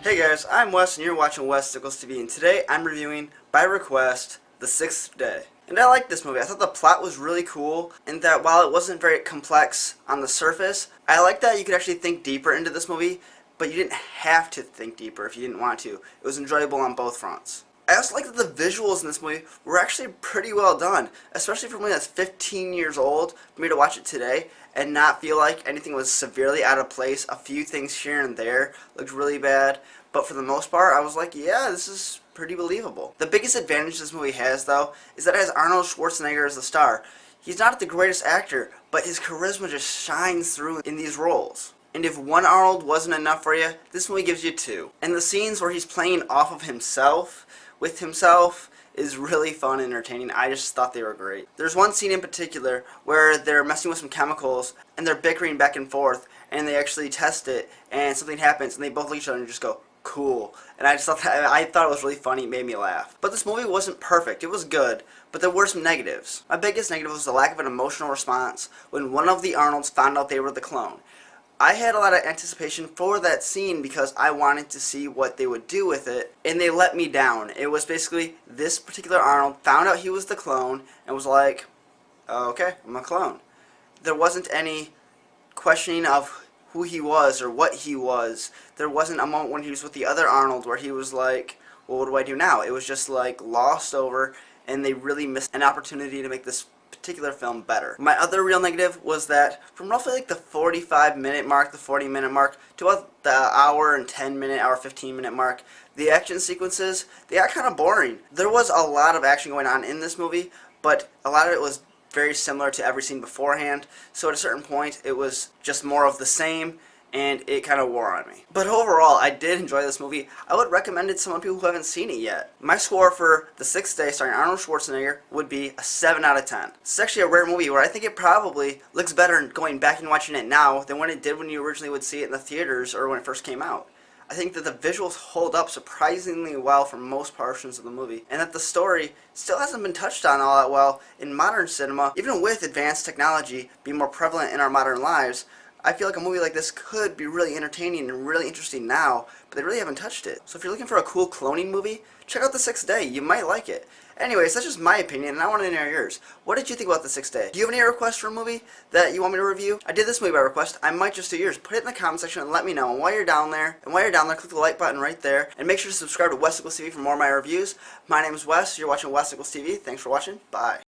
Hey guys, I'm Wes and you're watching Wes Sickles TV, and today I'm reviewing, by request, The Sixth Day. And I liked this movie. I thought the plot was really cool, and that while it wasn't very complex on the surface, I liked that you could actually think deeper into this movie, but you didn't have to think deeper if you didn't want to. It was enjoyable on both fronts. I also like that the visuals in this movie were actually pretty well done, especially for a movie that's 15 years old, for me to watch it today and not feel like anything was severely out of place. A few things here and there looked really bad, but for the most part, I was like, yeah, this is pretty believable. The biggest advantage this movie has, though, is that it has Arnold Schwarzenegger as the star. He's not the greatest actor, but his charisma just shines through in these roles. And if one Arnold wasn't enough for you, this movie gives you two. And the scenes where he's playing off of himself, with himself, is really fun and entertaining. I just thought they were great. There's one scene in particular where they're messing with some chemicals and they're bickering back and forth, and they actually test it and something happens and they both look at each other and just go, cool. And I thought it was really funny. It made me laugh. But this movie wasn't perfect. It was good, but there were some negatives. My biggest negative was the lack of an emotional response when one of the Arnolds found out they were the clone. I had a lot of anticipation for that scene because I wanted to see what they would do with it, and they let me down. It was basically this particular Arnold found out he was the clone and was like, okay, I'm a clone. There wasn't any questioning of who he was or what he was. There wasn't a moment when he was with the other Arnold where he was like, well, what do I do now? It was just like lost over, and they really missed an opportunity to make this particular film better. My other real negative was that from roughly like the 45-minute mark, the 40-minute mark, to about the hour and 10-minute, hour 15-minute mark, the action sequences, they got kind of boring. There was a lot of action going on in this movie, but a lot of it was very similar to every scene beforehand, so at a certain point it was just more of the same, and it kind of wore on me. But overall, I did enjoy this movie. I would recommend it to some people who haven't seen it yet. My score for The Sixth Day, starring Arnold Schwarzenegger, would be a 7 out of 10. It's actually a rare movie where I think it probably looks better going back and watching it now than when it did when you originally would see it in the theaters or when it first came out. I think that the visuals hold up surprisingly well for most portions of the movie, and that the story still hasn't been touched on all that well in modern cinema. Even with advanced technology being more prevalent in our modern lives, I feel like a movie like this could be really entertaining and really interesting now, but they really haven't touched it. So if you're looking for a cool cloning movie, check out The Sixth Day. You might like it. Anyways, that's just my opinion, and I want to know yours. What did you think about The Sixth Day? Do you have any requests for a movie that you want me to review? I did this movie by request. I might just do yours. Put it in the comment section and let me know. And while you're down there, click the like button right there, and make sure to subscribe to Wes Sickles TV for more of my reviews. My name is Wes. You're watching Wes Sickles TV. Thanks for watching. Bye.